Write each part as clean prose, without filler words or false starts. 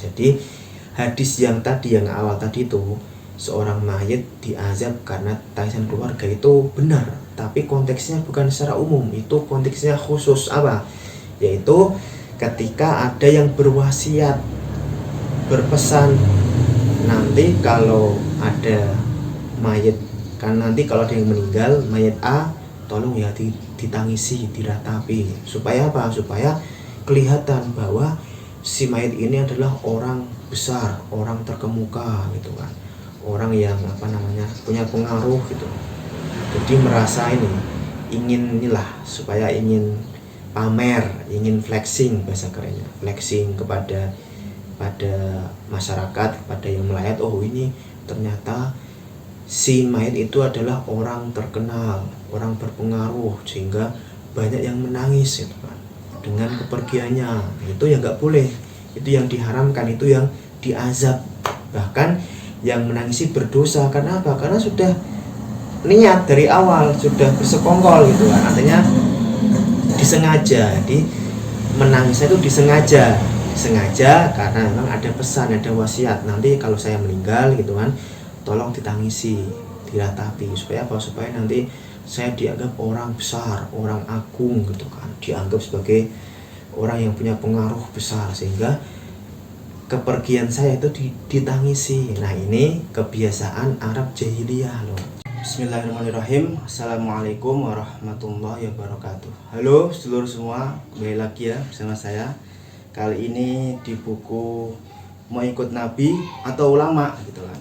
Jadi hadis yang tadi, yang awal tadi itu, seorang mayit diazab karena tangisan keluarga, itu benar, tapi konteksnya bukan secara umum, itu konteksnya khusus apa? Yaitu ketika ada yang berwasiat, berpesan, nanti kalau ada mayit, kan nanti kalau ada yang meninggal, mayit A, tolong ya ditangisi, diratapi, supaya apa? Supaya kelihatan bahwa si mayit ini adalah orang besar, orang terkemuka gitu kan, orang yang punya pengaruh gitu. Jadi merasa ingin supaya ingin pamer, ingin flexing, bahasa kerennya flexing kepada masyarakat, kepada yang melayat, oh ini ternyata si mayit itu adalah orang terkenal, orang berpengaruh, sehingga banyak yang menangis gitu kan dengan kepergiannya. Itu yang nggak boleh, itu yang diharamkan, itu yang diazab. Bahkan yang menangisi berdosa. Karena apa? Karena sudah niat dari awal, sudah bersekongkol gitu kan, artinya disengaja. Jadi menangisnya itu disengaja karena memang ada pesan, ada wasiat, nanti kalau saya meninggal gitu kan, tolong ditangisi, diratapi, supaya apa? Supaya nanti saya dianggap orang besar, orang agung gitu kan, dianggap sebagai orang yang punya pengaruh besar, sehingga kepergian saya itu ditangisi. Nah, ini kebiasaan Arab jahiliyah loh. Bismillahirrahmanirrahim. Assalamualaikum warahmatullahi wabarakatuh. Halo sedulur semua, kembali lagi ya bersama saya. Kali ini di buku Mau Ikut Nabi atau Ulama gitu kan.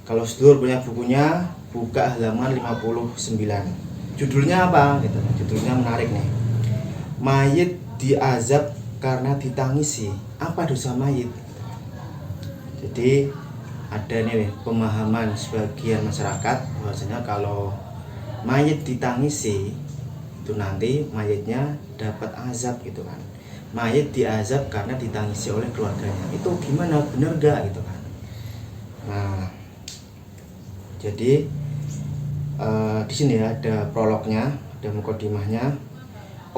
Kalau sedulur punya bukunya, buka halaman 59. Judulnya apa? Gitu. Judulnya menarik nih. Mayit diazab karena ditangisi. Apa dosa mayit? Jadi ada nih pemahaman sebagian masyarakat bahwasanya kalau mayit ditangisi itu nanti mayitnya dapat azab gitu kan. Mayit diazab karena ditangisi oleh keluarganya. Itu gimana? Bener gak gitu kan? Nah, jadi di sini ada prolognya, ada mukadimahnya.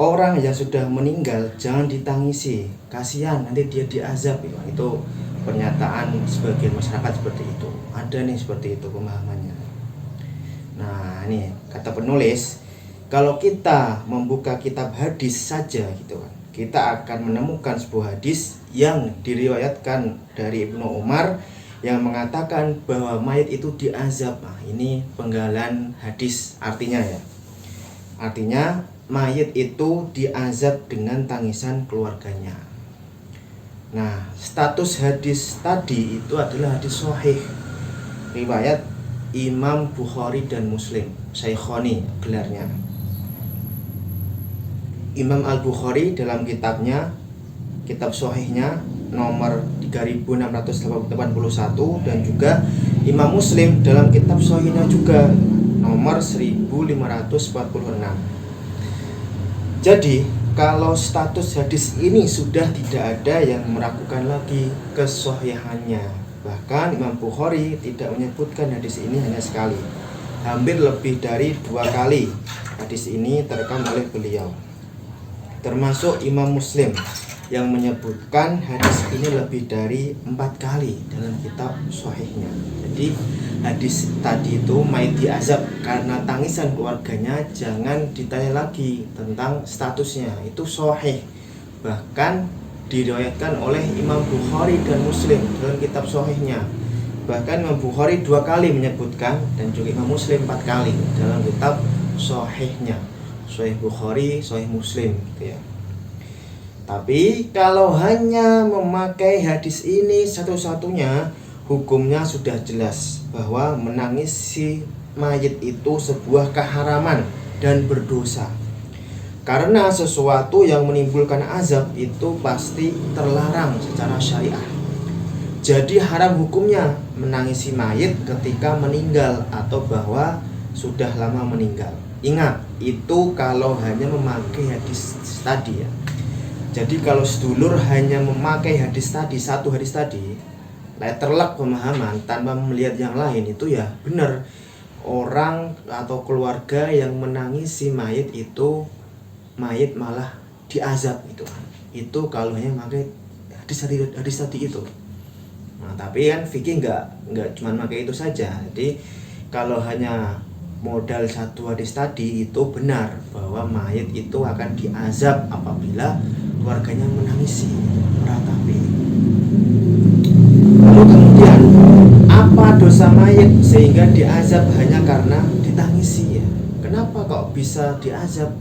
Orang yang sudah meninggal jangan ditangisi, kasihan nanti dia diazab gitu. Itu pernyataan sebagian masyarakat seperti itu. Ada nih seperti itu pemahamannya. Nah, ini kata penulis, kalau kita membuka kitab hadis saja gitu kan, kita akan menemukan sebuah hadis yang diriwayatkan dari Ibnu Umar yang mengatakan bahwa mayit itu diazab. Nah, ini penggalan hadis artinya ya. Artinya mayit itu diazab dengan tangisan keluarganya. Nah, status hadis tadi itu adalah hadis sahih, riwayat Imam Bukhari dan Muslim, Syaikhoni gelarnya. Imam Al-Bukhari dalam kitabnya, kitab sahihnya nomor 3681, dan juga Imam Muslim dalam kitab sahihnya juga nomor 1546. Jadi kalau status hadis ini sudah tidak ada yang meragukan lagi kesahihannya. Bahkan Imam Bukhari tidak menyebutkan hadis ini hanya sekali, hampir lebih dari 2 kali hadis ini terekam oleh beliau. Termasuk Imam Muslim yang menyebutkan hadis ini lebih dari 4 kali dalam kitab sahihnya. Jadi hadis tadi itu mayit diazab karena tangisan keluarganya, jangan ditanya lagi tentang statusnya, itu sahih. Bahkan diriwayatkan oleh Imam Bukhari dan Muslim dalam kitab sahihnya. Bahkan Imam Bukhari 2 kali menyebutkan, dan juga Imam Muslim 4 kali dalam kitab sahihnya, Sahih Bukhari, Sahih Muslim gitu ya. Tapi kalau hanya memakai hadis ini satu-satunya, hukumnya sudah jelas bahwa menangisi mayit itu sebuah keharaman dan berdosa. Karena sesuatu yang menimbulkan azab itu pasti terlarang secara syariah. Jadi haram hukumnya menangisi mayit ketika meninggal atau bahwa sudah lama meninggal. Ingat, itu kalau hanya memakai hadis tadi ya. Jadi kalau sedulur hanya memakai hadis tadi, satu hadis tadi, terlek pemahaman tanpa melihat yang lain, itu ya benar, orang atau keluarga yang menangisi mayit itu mayit malah diazab gitu kan. Itu kalau hanya memakai hadis tadi itu. Nah, tapi kan fikih nggak cuma pakai itu saja. Jadi kalau hanya modal satu hadis tadi itu benar bahwa mayit itu akan diazab apabila keluarganya menangisi, meratapi. Lalu kemudian apa dosa mayit sehingga diazab hanya karena ditangisi ya? Kenapa kok bisa diazab?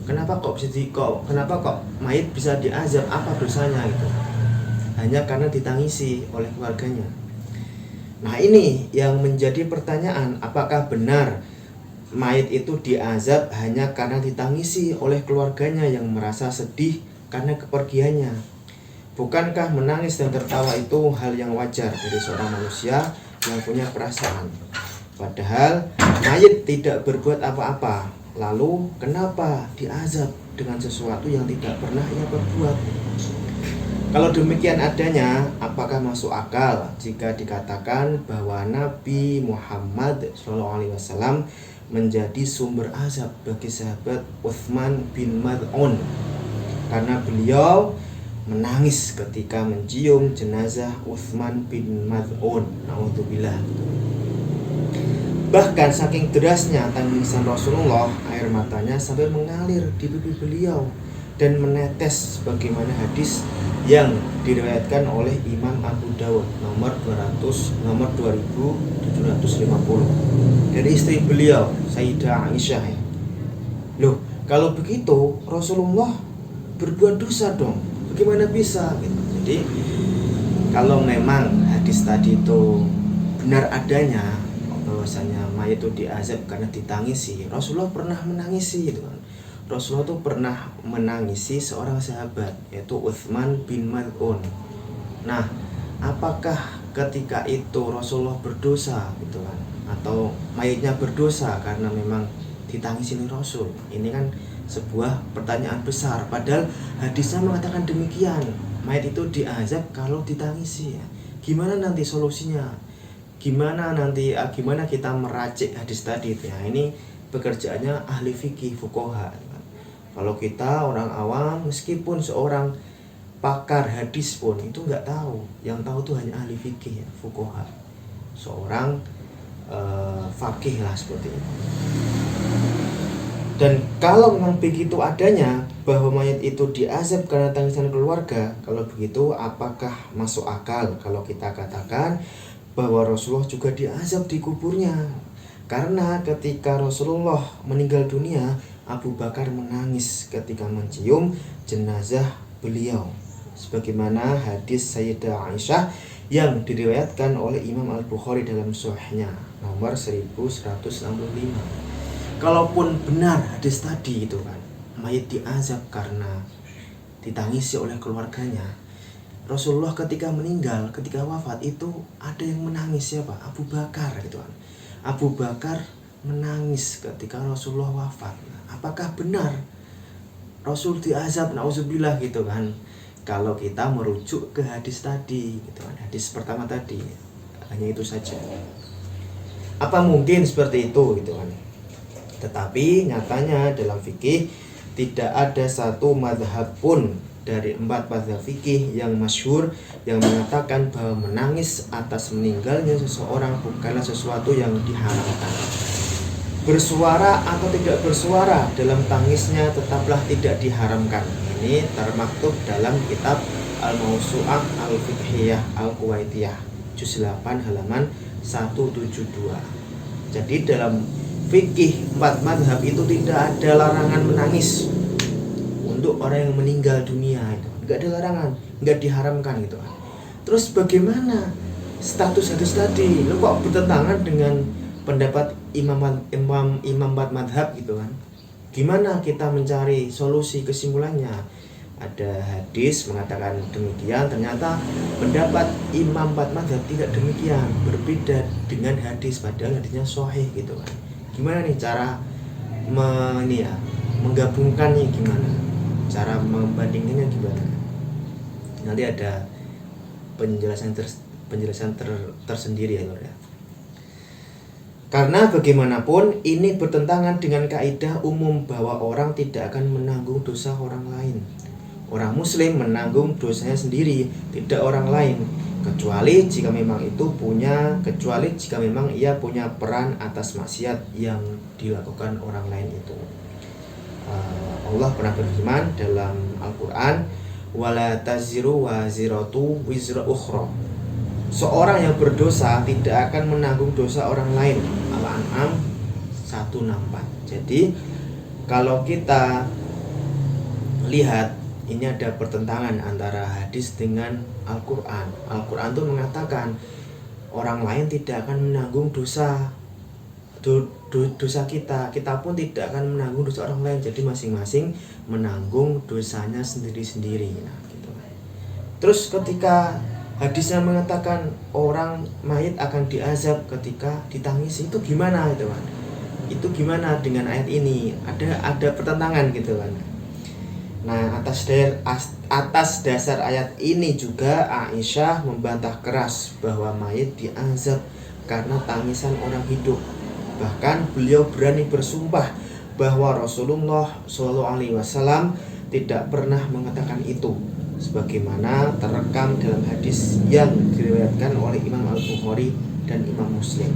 Kenapa kok mayit bisa diazab? Apa dosanya itu? Hanya karena ditangisi oleh keluarganya. Nah, ini yang menjadi pertanyaan, apakah benar mayit itu diazab hanya karena ditangisi oleh keluarganya yang merasa sedih karena kepergiannya? Bukankah menangis dan tertawa itu hal yang wajar dari seorang manusia yang punya perasaan? Padahal mayit tidak berbuat apa-apa. Lalu kenapa diazab dengan sesuatu yang tidak pernah ia perbuat? Kalau demikian adanya, apakah masuk akal jika dikatakan bahwa Nabi Muhammad SAW menjadi sumber azab bagi sahabat Uthman bin Mad'un karena beliau menangis ketika mencium jenazah Uthman bin Mad'un? Naudzubillah. Bahkan saking derasnya tangisan Rasulullah, air matanya sampai mengalir di pipi beliau dan menetes sebagaimana hadis yang diriwayatkan oleh Imam Abu Dawud nomor 2750 dari istri beliau Sayyidah Aisyah ya. Loh, kalau begitu Rasulullah berbuat dosa dong, bagaimana bisa gitu. Jadi kalau memang hadis tadi itu benar adanya bahwasanya mayit itu diazab karena ditangisi, Rasulullah pernah menangisi gitu kan. Rasulullah itu pernah menangisi seorang sahabat yaitu Uthman bin Mad'un. Nah, apakah ketika itu Rasulullah berdosa gitu kan, atau mayitnya berdosa karena memang ditangisi oleh Rasul? Ini kan sebuah pertanyaan besar. Padahal hadisnya mengatakan demikian, mayit itu diazab kalau ditangisi ya. Gimana nanti solusinya? Gimana kita meracik hadis tadi itu ya? Ini pekerjaannya ahli fikih, fuqaha. Kalau kita orang awam, meskipun seorang pakar hadis pun itu nggak tahu. Yang tahu tuh hanya ahli fikih ya, fuqaha. Seorang fakih lah seperti itu. Dan kalau memang begitu adanya bahwa mayat itu diazab karena tangisan keluarga, kalau begitu apakah masuk akal kalau kita katakan bahwa Rasulullah juga diazab di kuburnya? Karena ketika Rasulullah meninggal dunia, Abu Bakar menangis ketika mencium jenazah beliau, sebagaimana hadis Sayyidah Aisyah yang diriwayatkan oleh Imam Al-Bukhari dalam Sahihnya nomor 1165. Kalaupun benar hadis tadi itu kan, mayit diazab karena ditangisi oleh keluarganya, Rasulullah ketika meninggal, ketika wafat itu ada yang menangis, siapa? Abu Bakar gitu kan. Abu Bakar menangis ketika Rasulullah wafat. Apakah benar Rasul diazab? Nauzubillah gitu kan. Kalau kita merujuk ke hadis tadi gitu kan, hadis pertama tadi, hanya itu saja. Apa mungkin seperti itu gitu kan? Tetapi nyatanya dalam fikih tidak ada satu madhab pun dari 4 madhab fikih yang masyhur yang mengatakan bahwa menangis atas meninggalnya seseorang bukanlah sesuatu yang diharamkan. Bersuara atau tidak bersuara dalam tangisnya tetaplah tidak diharamkan. Ini termaktub dalam kitab Al-Mawsu'ah Al-Fiqhiyah Al-Kuwaitiyah juz 8 halaman 172. Jadi dalam fikih 4 madhab itu tidak ada larangan menangis untuk orang yang meninggal dunia itu. Enggak ada larangan, enggak diharamkan gitu kan. Terus bagaimana status hadis tadi? Lo kok bertentangan dengan pendapat imam 4 madhab gitu kan? Gimana kita mencari solusi kesimpulannya? Ada hadis mengatakan demikian, ternyata pendapat imam 4 madhab tidak demikian, berbeda dengan hadis, padahal hadisnya sahih gitu kan. Gimana nih cara menggabungkannya, gimana cara membandingkannya, gimana? Nanti ada penjelasan tersendiri ya Lord ya. Karena bagaimanapun ini bertentangan dengan kaidah umum bahwa orang tidak akan menanggung dosa orang lain. Orang muslim menanggung dosanya sendiri, tidak orang lain, kecuali jika memang ia punya peran atas maksiat yang dilakukan orang lain itu. Allah pernah berfirman dalam Al-Quran, wala taziru waziratu wizra ukhra. Seorang yang berdosa tidak akan menanggung dosa orang lain. Al-An'am 164. Jadi kalau kita lihat, ini ada pertentangan antara hadis dengan Al-Quran. Al-Quran itu mengatakan orang lain tidak akan menanggung dosa kita pun tidak akan menanggung dosa orang lain. Jadi masing-masing menanggung dosanya sendiri-sendiri. Nah, gitu. Terus ketika hadisnya mengatakan orang mayit akan diazab ketika ditangisi, itu gimana itu kan? Itu gimana dengan ayat ini? Ada pertentangan gitu kan. Nah, atas dasar ayat ini juga Aisyah membantah keras bahwa mayit diazab karena tangisan orang hidup. Bahkan beliau berani bersumpah bahwa Rasulullah SAW tidak pernah mengatakan itu, sebagaimana terekam dalam hadis yang diriwayatkan oleh Imam Al-Bukhari dan Imam Muslim.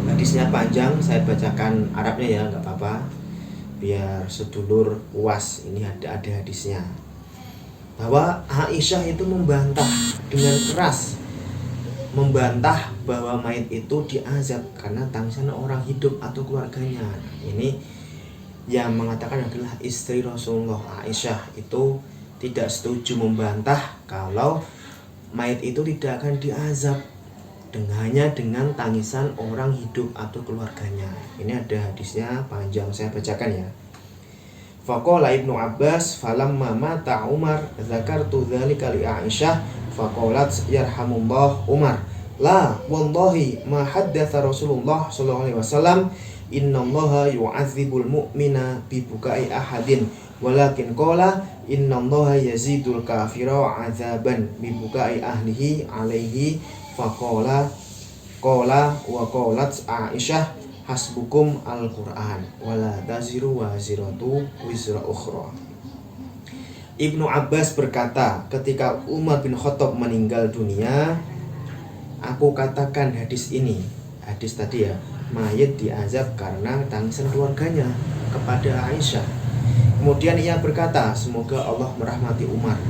Hadisnya panjang, saya bacakan Arabnya ya, nggak apa-apa, biar sedulur puas. Ini ada hadisnya, bahwa Aisyah itu membantah dengan keras, membantah bahwa mayit itu diazab karena tangisan orang hidup atau keluarganya. Ini yang mengatakan adalah istri Rasulullah, Aisyah, itu tidak setuju, membantah kalau mayit itu tidak akan diazab hanya dengan tangisan orang hidup atau keluarganya. Ini ada hadisnya panjang, saya bacakan ya. Faqala Ibnu Abbas falamma mata Umar zakartu dzalika li Aisyah faqalat yarhamullah Umar la wallahi ma haddatsa Rasulullah sallallahu alaihi wasallam innallaha yu'adzibul mu'mina bi bukai ahadin walakin qala innallaha yazidul kafira 'adzaban bi bukai ahlihi alaihi faqala wa qalat Aisyah hasbukum al-Qur'an wala taziru waziratu wizra ukhra. Ibnu Abbas berkata, ketika Umar bin Khattab meninggal dunia, aku katakan hadis ini, hadis tadi ya, mayit diazab karena tangisan keluarganya kepada Aisyah. Kemudian ia berkata, semoga Allah merahmati Umar.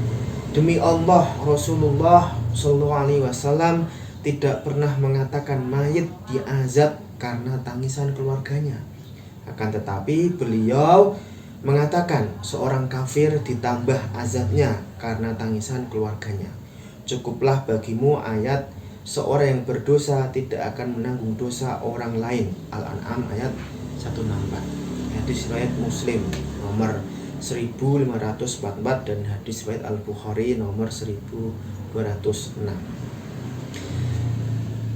Demi Allah, Rasulullah SAW tidak pernah mengatakan mayit diazab karena tangisan keluarganya. Akan tetapi beliau mengatakan seorang kafir ditambah azabnya karena tangisan keluarganya. Cukuplah bagimu ayat seorang yang berdosa tidak akan menanggung dosa orang lain. Al-An'am ayat 164. Hadis riwayat Muslim nomor 1544 dan hadis riwayat Al-Bukhari nomor 1206.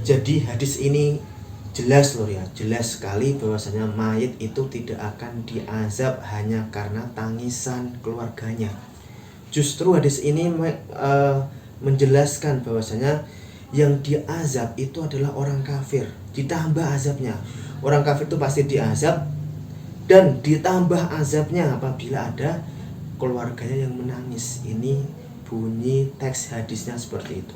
Jadi hadis ini jelas loh ya, jelas sekali bahwasanya mayit itu tidak akan diazab hanya karena tangisan keluarganya. Justru hadis ini menjelaskan bahwasanya yang diazab itu adalah orang kafir, ditambah azabnya. Orang kafir itu pasti diazab dan ditambah azabnya apabila ada keluarganya yang menangis. Ini bunyi teks hadisnya seperti itu.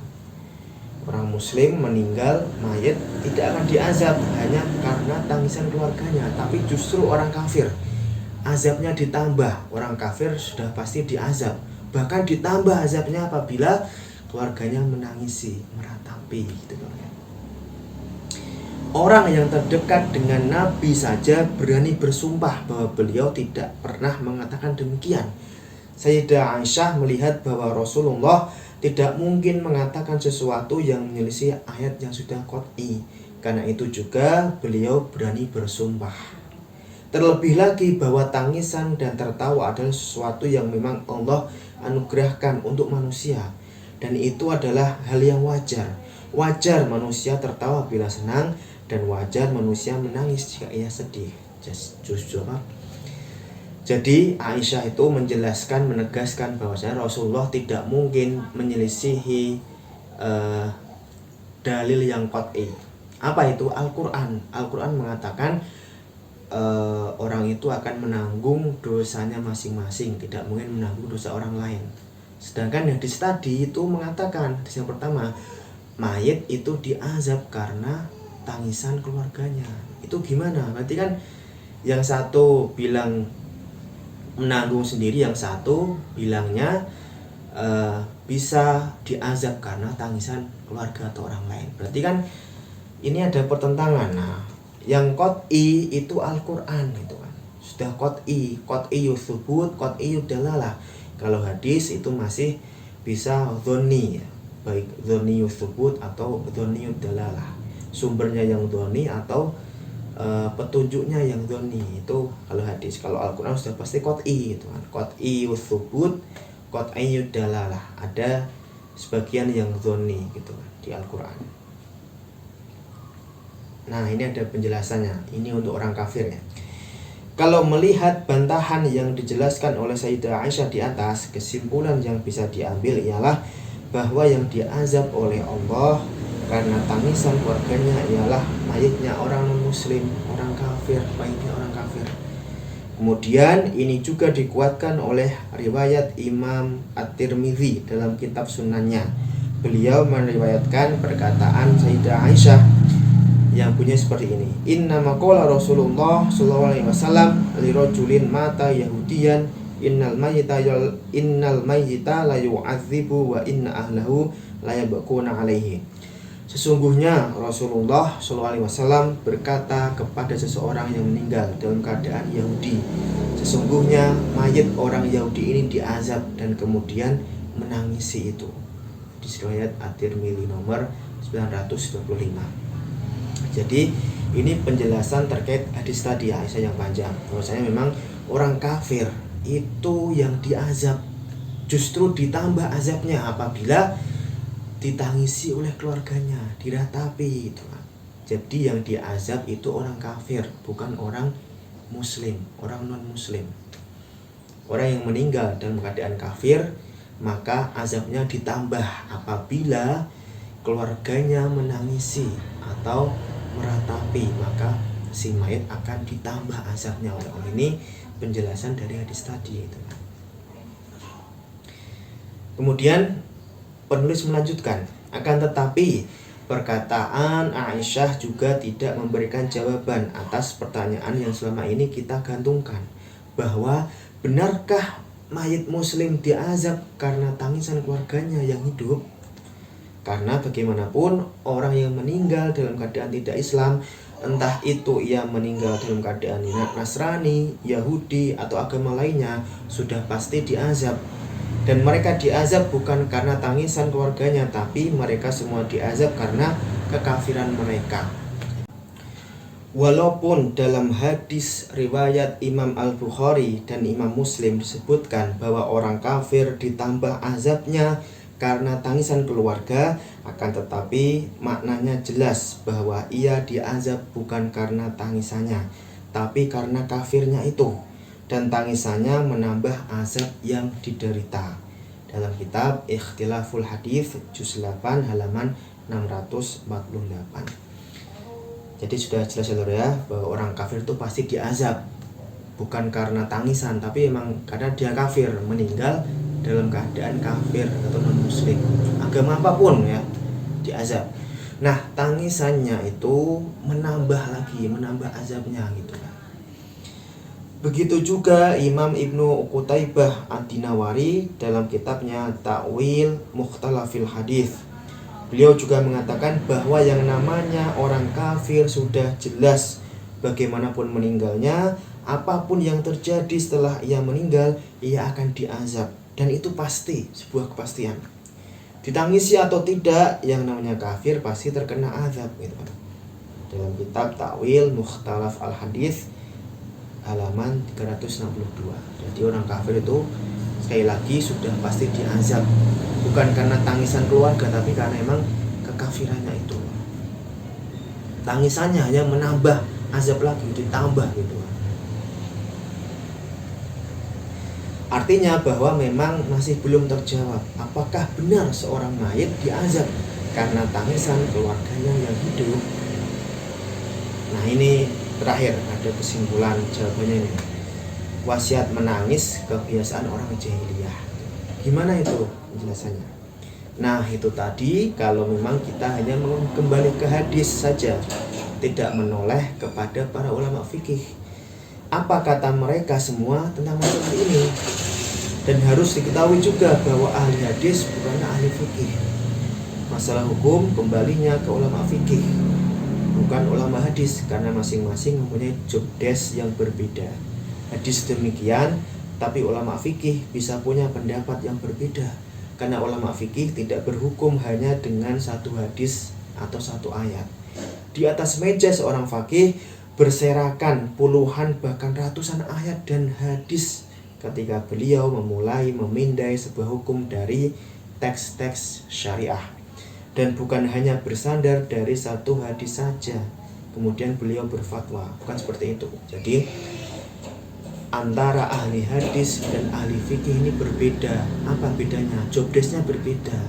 Orang muslim meninggal, mayit tidak akan diazab hanya karena tangisan keluarganya, tapi justru orang kafir azabnya ditambah. Orang kafir sudah pasti diazab, bahkan ditambah azabnya apabila keluarganya menangisi, meratapi gitu kan. Orang yang terdekat dengan Nabi saja berani bersumpah bahwa beliau tidak pernah mengatakan demikian. Sayyidah Aisyah melihat bahwa Rasulullah tidak mungkin mengatakan sesuatu yang menyelisih ayat yang sudah qat'i. Karena itu juga beliau berani bersumpah. Terlebih lagi bahwa tangisan dan tertawa adalah sesuatu yang memang Allah anugerahkan untuk manusia. Dan itu adalah hal yang wajar. Wajar manusia tertawa bila senang dan wajar manusia menangis jika ia sedih. Jadi Aisyah itu menjelaskan, menegaskan bahwasanya Rasulullah tidak mungkin menyelisihi dalil yang qat'i. Apa itu? Al-Quran. Al-Quran mengatakan orang itu akan menanggung dosanya masing-masing, tidak mungkin menanggung dosa orang lain. Sedangkan hadis tadi itu mengatakan, hadis yang pertama, mayit itu diazab karena tangisan keluarganya. Itu gimana? Berarti kan yang satu bilang menanggung sendiri, yang satu bilangnya bisa diazab karena tangisan keluarga atau orang lain. Berarti kan ini ada pertentangan. Nah, yang qat'i itu Al-Qur'an gitu kan. Sudah qat'i yusubut, qat'i yudalalah. Kalau hadis itu masih bisa dhonni, ya. Baik dhonni yusubut atau dhonni yudalalah. Sumbernya yang dhonni atau petunjuknya yang dhonni. Itu kalau hadis. Kalau Al-Qur'an sudah pasti qat'i gitu kan. Qat'i yusubut, qat'i yudalalah. Ada sebagian yang dhonni gitu kan di Al-Qur'an. Nah, ini ada penjelasannya. Ini untuk orang kafir ya. Kalau melihat bantahan yang dijelaskan oleh Sayyidah Aisyah di atas, kesimpulan yang bisa diambil ialah bahwa yang diazab oleh Allah karena tangisan keluarganya ialah mayitnya orang non-muslim, orang kafir, mayitnya orang kafir. Kemudian ini juga dikuatkan oleh riwayat Imam At-Tirmidzi dalam kitab Sunannya. Beliau meriwayatkan perkataan Sayyidah Aisyah yang bunyi seperti ini. Inna maqala Rasulullah sallallahu alaihi wasallam li rajulin mata yahudiyan innal mayyita la yu'adzibu wa inna ahlahu la yabquna alaihi. Sesungguhnya Rasulullah sallallahu alaihi wasallam berkata kepada seseorang yang meninggal dalam keadaan Yahudi, sesungguhnya mayit orang Yahudi ini diazab dan kemudian menangisi itu. Di riwayat At-Tirmidzi nomor 925. Jadi ini penjelasan terkait hadis tadi Aisyah yang panjang. Bahwasanya memang orang kafir itu yang diazab, justru ditambah azabnya apabila ditangisi oleh keluarganya, diratapi itu. Jadi yang diazab itu orang kafir, bukan orang muslim, orang non muslim. Orang yang meninggal dalam keadaan kafir, maka azabnya ditambah apabila keluarganya menangisi atau meratapi, maka si mayit akan ditambah azabnya oleh Allah. Ini penjelasan dari hadis tadi itu. Kemudian penulis melanjutkan, akan tetapi perkataan Aisyah juga tidak memberikan jawaban atas pertanyaan yang selama ini kita gantungkan, bahwa benarkah mayit muslim diazab karena tangisan keluarganya yang hidup? Karena bagaimanapun orang yang meninggal dalam keadaan tidak Islam, entah itu ia meninggal dalam keadaan Nasrani, Yahudi atau agama lainnya, sudah pasti diazab. Dan mereka diazab bukan karena tangisan keluarganya, tapi mereka semua diazab karena kekafiran mereka. Walaupun dalam hadis riwayat Imam Al-Bukhari dan Imam Muslim disebutkan bahwa orang kafir ditambah azabnya karena tangisan keluarga, akan tetapi maknanya jelas bahwa ia diazab bukan karena tangisannya, tapi karena kafirnya itu, dan tangisannya menambah azab yang diderita. Dalam kitab Ikhtilaful Hadits juz 8 halaman 648. Jadi sudah jelas ya bahwa orang kafir itu pasti diazab bukan karena tangisan, tapi memang karena dia kafir, meninggal dalam keadaan kafir atau non muslim, agama apapun ya, diazab. Nah, tangisannya itu menambah lagi, menambah azabnya gitu kan. Begitu juga Imam Ibnu Qutaibah Ad-Dinawari dalam kitabnya Ta'wil Mukhtalafil Hadits. Beliau juga mengatakan bahwa yang namanya orang kafir sudah jelas bagaimanapun meninggalnya, apapun yang terjadi setelah ia meninggal, ia akan diazab. Dan itu pasti, sebuah kepastian. Ditangisi atau tidak, yang namanya kafir pasti terkena azab gitu kan. Dalam kitab Ta'wil Mukhtalaf Al-Hadits halaman 362. Jadi orang kafir itu sekali lagi sudah pasti diazab, bukan karena tangisan keluarga, tapi karena memang kekafirannya itu. Tangisannya hanya menambah azab lagi, ditambah gitu. Artinya bahwa memang masih belum terjawab apakah benar seorang mayit diazab karena tangisan keluarganya yang hidup. Nah, ini terakhir ada kesimpulan jawabannya ini. Wasiat menangis kebiasaan orang jahiliyah. Gimana itu penjelasannya? Nah, itu tadi kalau memang kita hanya kembali ke hadis saja, tidak menoleh kepada para ulama fikih. Apa kata mereka semua tentang masalah ini? Dan harus diketahui juga bahwa ahli hadis bukanlah ahli fikih. Masalah hukum kembalinya ke ulama fikih, bukan ulama hadis, karena masing-masing mempunyai job desk yang berbeda. Hadis demikian, tapi ulama fikih bisa punya pendapat yang berbeda, karena ulama fikih tidak berhukum hanya dengan satu hadis atau satu ayat. Di atas meja seorang fakih berserakan puluhan bahkan ratusan ayat dan hadis ketika beliau memulai memindai sebuah hukum dari teks-teks syariah, dan bukan hanya bersandar dari satu hadis saja kemudian beliau berfatwa, bukan seperti itu. Jadi antara ahli hadis dan ahli fikih ini berbeda. Apa bedanya? Job desk-nya berbeda.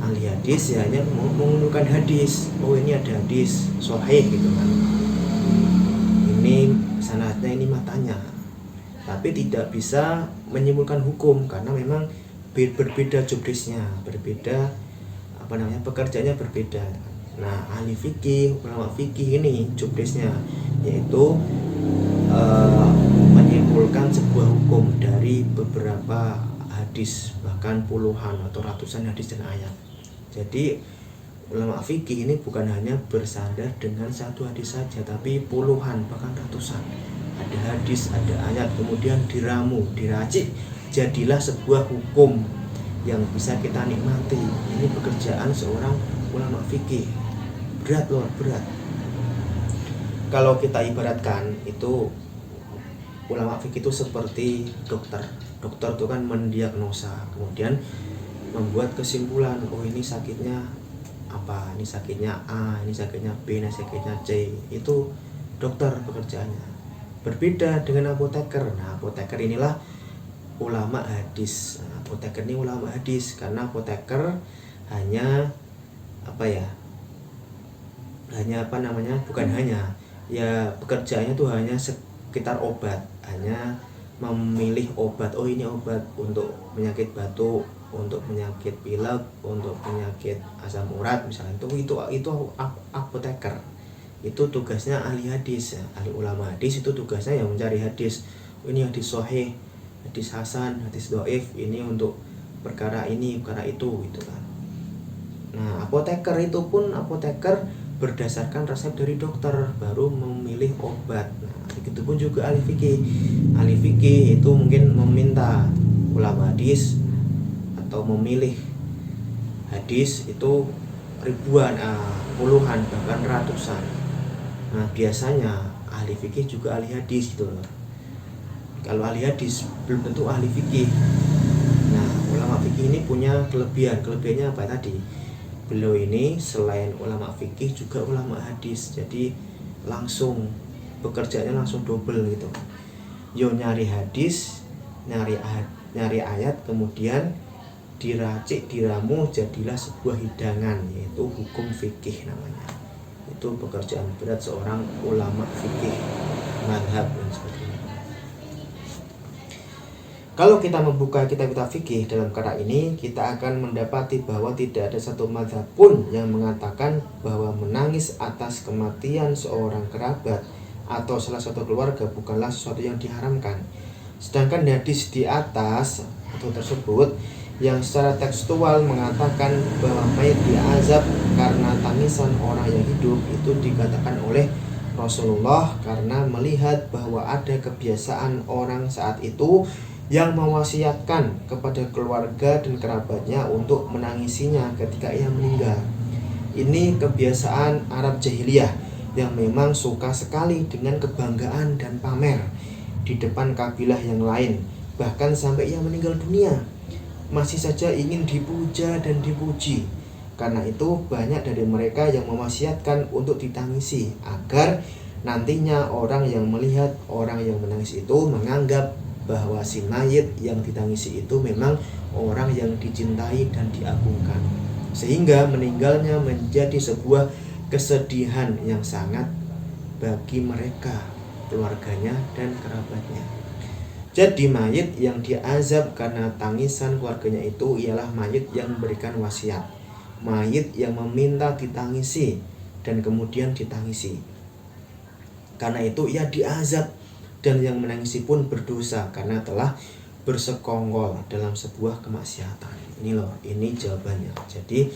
Ahli hadis ya hanya mengumpulkan hadis, oh ini ada hadis sahih gitu kan, ini sanadnya, ini matanya, tapi tidak bisa menyimpulkan hukum karena memang berbeda job desk-nya, berbeda pekerjaannya berbeda. Nah, ahli fikih, ulama fikih ini job desk-nya yaitu menyimpulkan sebuah hukum dari beberapa hadis, bahkan puluhan atau ratusan hadis dan ayat. Jadi ulama fikih ini bukan hanya bersandar dengan satu hadis saja, tapi puluhan bahkan ratusan. Ada hadis, ada ayat, kemudian diramu, diracik, jadilah sebuah hukum yang bisa kita nikmati. Ini pekerjaan seorang ulama fikih. Berat loh, berat. Kalau kita ibaratkan itu, ulama fikih itu seperti dokter. Dokter itu kan mendiagnosa, kemudian membuat kesimpulan, oh ini sakitnya apa, ini sakitnya A, ini sakitnya B, ini sakitnya C. Itu dokter pekerjaannya. Berbeda dengan apoteker. Nah, apoteker inilah ulama hadis. Nah, apoteker ini ulama hadis karena apoteker hanya bukan hanya ya, pekerjaannya tuh hanya sekitar obat, hanya memilih obat. Oh ini obat untuk penyakit batuk, untuk penyakit pilek, untuk penyakit asam urat misalnya. Itu apoteker. Itu tugasnya ahli hadis. Ahli ulama hadis itu tugasnya yang mencari hadis. Oh, ini hadis sahih, hadis hasan, hadis dhaif, ini untuk perkara ini, perkara itu gitu kan. Nah, apoteker itu pun berdasarkan resep dari dokter baru memilih obat. Nah, begitu pun juga ahli fikih. Ahli fikih itu mungkin meminta ulama hadis atau memilih hadis itu ribuan, puluhan bahkan ratusan. Nah, biasanya ahli fikih juga ahli hadis gitu loh. Kalau ahli hadis belum tentu ahli fikih. Nah, ulama fikih ini punya kelebihannya apa tadi? Beliau ini selain ulama fikih juga ulama hadis, jadi langsung pekerjaannya langsung double gitu. Yo nyari hadis, nyari ayat, kemudian diracik, diramu, jadilah sebuah hidangan, yaitu hukum fikih namanya. Itu pekerjaan berat seorang ulama fikih, madhab dan sebagainya. Kalau kita membuka kitab-kitab fikih dalam perkara ini, kita akan mendapati bahwa tidak ada satu mazhab pun yang mengatakan bahwa menangis atas kematian seorang kerabat atau salah satu keluarga bukanlah sesuatu yang diharamkan. Sedangkan hadis di atas atau tersebut yang secara tekstual mengatakan bahwa mayat diazab karena tangisan orang yang hidup, itu dikatakan oleh Rasulullah karena melihat bahwa ada kebiasaan orang saat itu yang mewasiatkan kepada keluarga dan kerabatnya untuk menangisinya ketika ia meninggal. Ini kebiasaan Arab jahiliyah yang memang suka sekali dengan kebanggaan dan pamer di depan kabilah yang lain. Bahkan sampai ia meninggal dunia masih saja ingin dipuja dan dipuji. Karena itu banyak dari mereka yang mewasiatkan untuk ditangisi agar nantinya orang yang melihat orang yang menangis itu menganggap bahwa si mayit yang ditangisi itu memang orang yang dicintai dan diagungkan, sehingga meninggalnya menjadi sebuah kesedihan yang sangat bagi mereka, keluarganya dan kerabatnya. Jadi mayit yang diazab karena tangisan keluarganya itu ialah mayit yang memberikan wasiat, mayit yang meminta ditangisi dan kemudian ditangisi. Karena itu ia diazab, dan yang menangisi pun berdosa karena telah bersekongkol dalam sebuah kemaksiatan. Ini loh, ini jawabannya. Jadi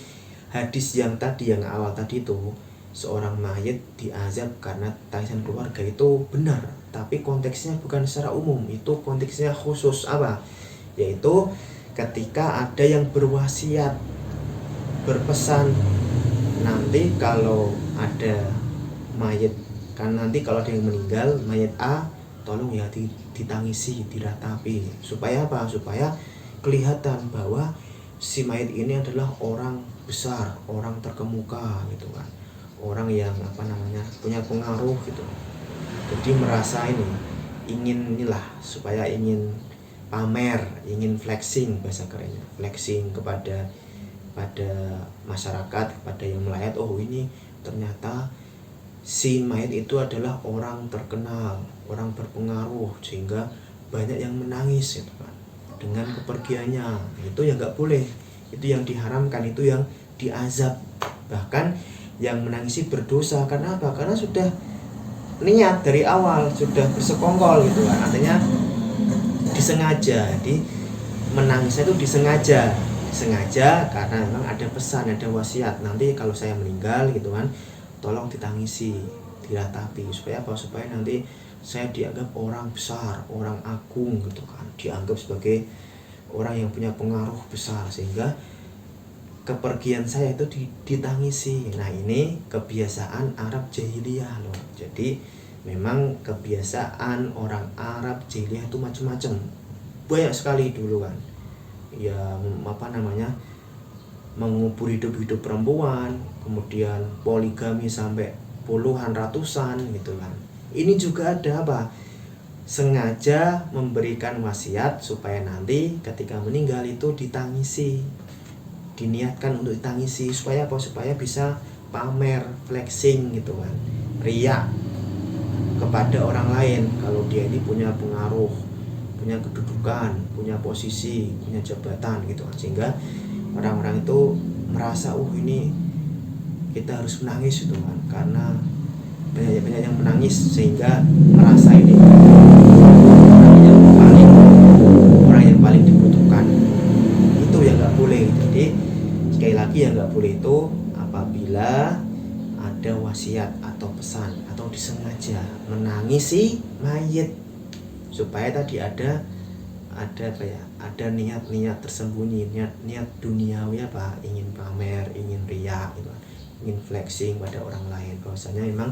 hadis yang tadi, yang awal tadi itu, seorang mayit diazab karena tangisan keluarga itu benar, tapi konteksnya bukan secara umum, itu konteksnya khusus apa? Yaitu ketika ada yang berwasiat, berpesan, nanti kalau ada mayit, kan nanti kalau ada yang meninggal, mayit A, tolong ya ditangisi, diratapi. Supaya apa? Supaya kelihatan bahwa si mayit ini adalah orang besar, orang terkemuka gitu kan, orang yang punya pengaruh gitu. Jadi merasa ini ingin inilah, supaya ingin pamer, ingin flexing, bahasa kerennya flexing kepada masyarakat, kepada yang melayat. Oh, ini ternyata si mayit itu adalah orang terkenal, orang berpengaruh, sehingga banyak yang menangis gitu kan dengan kepergiannya. Itu yang nggak boleh, itu yang diharamkan, itu yang diazab. Bahkan yang menangisi berdosa. Karena apa? Karena sudah niat dari awal, sudah bersekongkol gitu kan, artinya disengaja. Jadi menangisnya itu disengaja karena memang ada pesan, ada wasiat, nanti kalau saya meninggal gitu kan, tolong ditangisi, diratapi. Supaya apa? Supaya nanti saya dianggap orang besar, orang agung gitu kan, dianggap sebagai orang yang punya pengaruh besar, sehingga kepergian saya itu ditangisi. Nah, ini kebiasaan Arab jahiliyah loh. Jadi memang kebiasaan orang Arab jahiliyah itu macam-macam, banyak sekali dulu kan, ya mengubur hidup perempuan, kemudian poligami sampai puluhan, ratusan gitu kan. Ini juga ada apa? Sengaja memberikan wasiat supaya nanti ketika meninggal itu ditangisi, diniatkan untuk ditangisi. Supaya apa? Supaya bisa pamer, flexing gitu kan, riak kepada orang lain kalau dia ini punya pengaruh, punya kedudukan, punya posisi, punya jabatan gitu kan, sehingga orang-orang itu merasa ini kita harus menangis gitu kan, karena banyak yang menangis, sehingga merasa ini orang yang paling dibutuhkan. Itu yang nggak boleh. Jadi sekali lagi, yang nggak boleh itu apabila ada wasiat atau pesan atau disengaja menangisi mayit, supaya tadi ada niat tersembunyi, niat duniawi, apa, ingin pamer, ingin riak gitu, ingin flexing pada orang lain, bahwasanya memang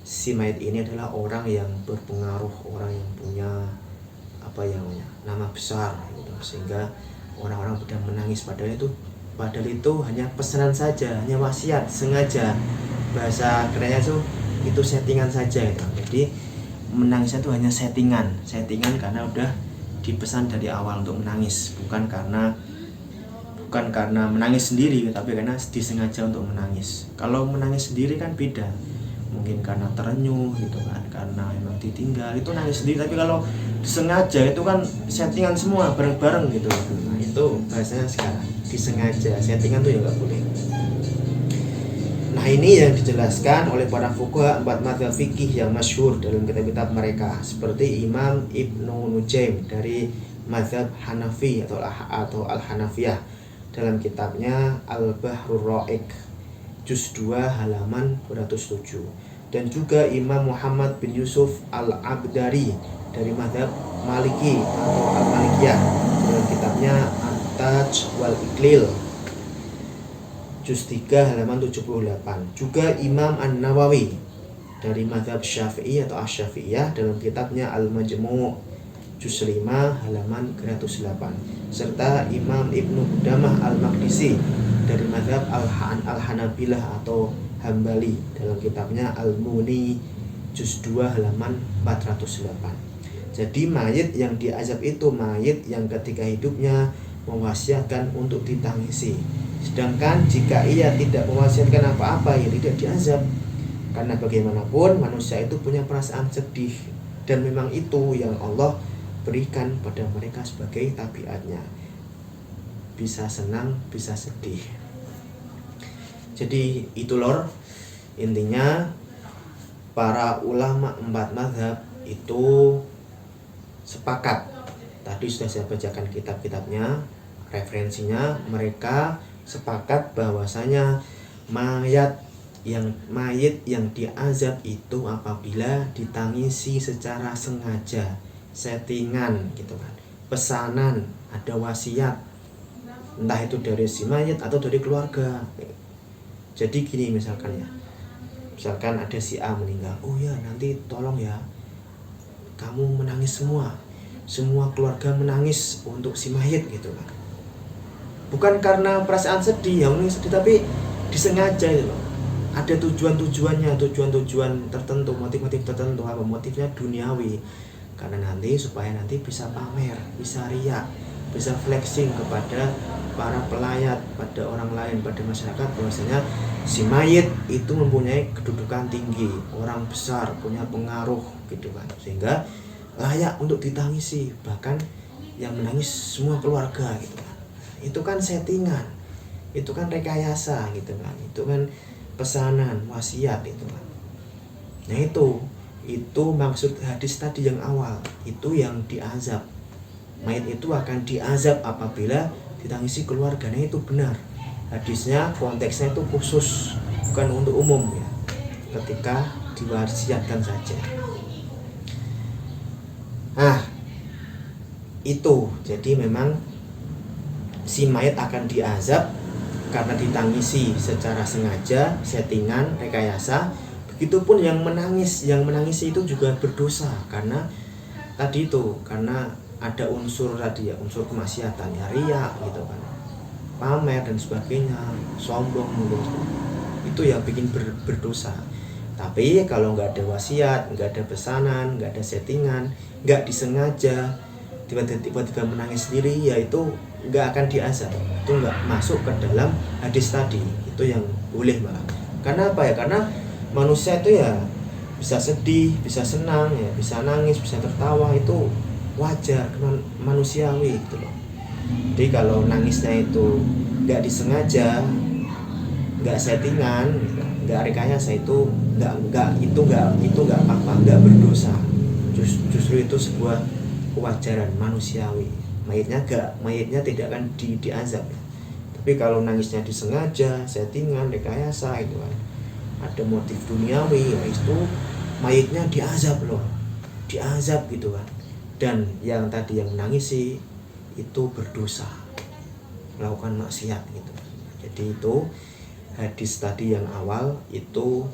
si mayit ini adalah orang yang berpengaruh, orang yang punya nama besar gitu, sehingga orang-orang sudah menangis. Padahal itu hanya pesanan saja, hanya wasiat sengaja, bahasa kerennya itu settingan saja gitu. Jadi menangisnya itu hanya settingan karena udah dipesan dari awal untuk menangis, bukan karena menangis sendiri, tapi karena disengaja untuk menangis. Kalau menangis sendiri kan beda, mungkin karena terenyuh gitu kan, karena memang ditinggal, itu nangis sendiri. Tapi kalau disengaja itu kan settingan semua bareng-bareng gitu. Nah, itu bahasanya sekarang disengaja, settingan tuh ya nggak boleh. Nah, ini yang dijelaskan oleh para fuqaha 4 mazhab fikih yang masyhur dalam kitab-kitab mereka, seperti Imam Ibnu Nujaim dari mazhab Hanafi atau Al-Hanafiyah dalam kitabnya Al-Bahrur Ra'iq juz 2 halaman 207, dan juga Imam Muhammad bin Yusuf Al-Abdari dari mazhab Maliki atau Al-Malikiyah dalam kitabnya At-Taj wal Iqlil juz 3 halaman 78. Juga Imam An-Nawawi dari mazhab Syafi'i atau Asy-Syafi'iyah dalam kitabnya Al-Majmu' juz 5 halaman 108. Serta Imam Ibnu Qudamah Al-Maqdisi dari mazhab Al-Hanabilah atau Hambali dalam kitabnya Al-Muni juz 2 halaman 408. Jadi mayit yang diazab itu mayit yang ketika hidupnya mewasiatkan untuk ditangisi. Sedangkan jika ia tidak mewasiatkan apa-apa, ya tidak diazab. Karena bagaimanapun manusia itu punya perasaan sedih, dan memang itu yang Allah berikan pada mereka sebagai tabiatnya. Bisa senang, bisa sedih. Jadi itu lor, intinya para ulama 4 mazhab itu sepakat. Tadi sudah saya bacakan kitab-kitabnya, referensinya. Mereka sepakat bahwasanya mayit yang diazab itu apabila ditangisi secara sengaja, settingan gitu kan, pesanan, ada wasiat, entah itu dari si mayit atau dari keluarga. Jadi gini misalkan ada si A meninggal, oh ya nanti tolong ya kamu menangis semua keluarga menangis untuk si mayit gitu kan. Bukan karena perasaan sedih, yang sedih, tapi disengaja gitu loh. Ada tujuan tertentu, motif tertentu. Apa motifnya? Duniawi. Karena supaya nanti bisa pamer, bisa riak, bisa flexing kepada para pelayat, pada orang lain, pada masyarakat, bahwasanya si mayit itu mempunyai kedudukan tinggi, orang besar, punya pengaruh gitu kan, sehingga layak untuk ditangisi, bahkan yang menangis semua keluarga gitu kan. Itu kan settingan, itu kan rekayasa gitu kan, itu kan pesanan, wasiat itu kan. Nah itu maksud hadis tadi yang awal, itu yang diazab. Mayit itu akan diazab apabila ditangisi keluarganya, itu benar. Hadisnya konteksnya itu khusus, bukan untuk umum ya, ketika diwasiatkan saja. Nah itu, jadi memang si mayit akan diazab karena ditangisi secara sengaja, settingan, rekayasa. Begitupun yang menangis itu juga berdosa, karena tadi itu, karena ada unsur tadi ya, unsur kemaksiatan ya, riya gitu kan, pamer dan sebagainya, sombong mungkin, itu yang bikin berdosa. Tapi kalau nggak ada wasiat, nggak ada pesanan, nggak ada settingan, nggak disengaja, tiba-tiba menangis sendiri, ya itu nggak akan diazab, itu nggak masuk ke dalam hadis tadi. Itu yang boleh malah. Karena apa ya? Karena manusia itu ya bisa sedih, bisa senang, ya bisa nangis, bisa tertawa, itu wajar, manusiawi gitu loh. Jadi kalau nangisnya itu nggak disengaja, nggak settingan, nggak rekayasa, itu nggak apa-apa, nggak berdosa. Justru itu sebuah kewajaran manusiawi. Mayitnya tidak akan diazab. Tapi kalau nangisnya disengaja, settingan, rekayasa, itu kan ada motif duniawi, ya itu mayitnya diazab loh, diazab gitu kan. Dan yang tadi yang menangisi itu berdosa, melakukan maksiat gitu. Jadi itu hadis tadi yang awal itu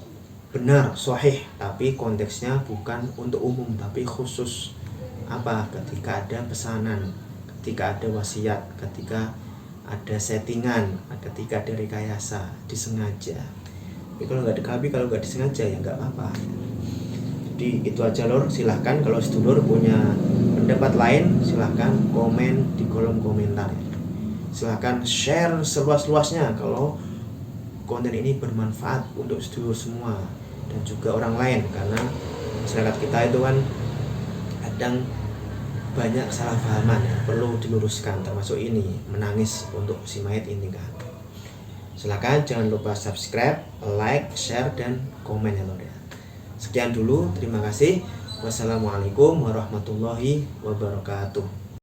benar, sahih, tapi konteksnya bukan untuk umum, tapi khusus apa? Ketika ada pesanan, ketika ada wasiat, ketika ada settingan, ketika ada rekayasa, disengaja. Tapi kalau nggak disengaja ya nggak apa-apa. Jadi itu aja lor. Silahkan kalau sedulur punya pendapat lain, silahkan komen di kolom komentar. Silahkan share seluas-luasnya kalau konten ini bermanfaat untuk sedulur semua dan juga orang lain, karena masyarakat kita itu kan kadang banyak salah pahaman yang perlu diluruskan, termasuk ini menangis untuk si mayit ini kan. Silakan jangan lupa subscribe, like, share, dan komen ya lor ya. Sekian dulu, terima kasih. Wassalamualaikum warahmatullahi wabarakatuh.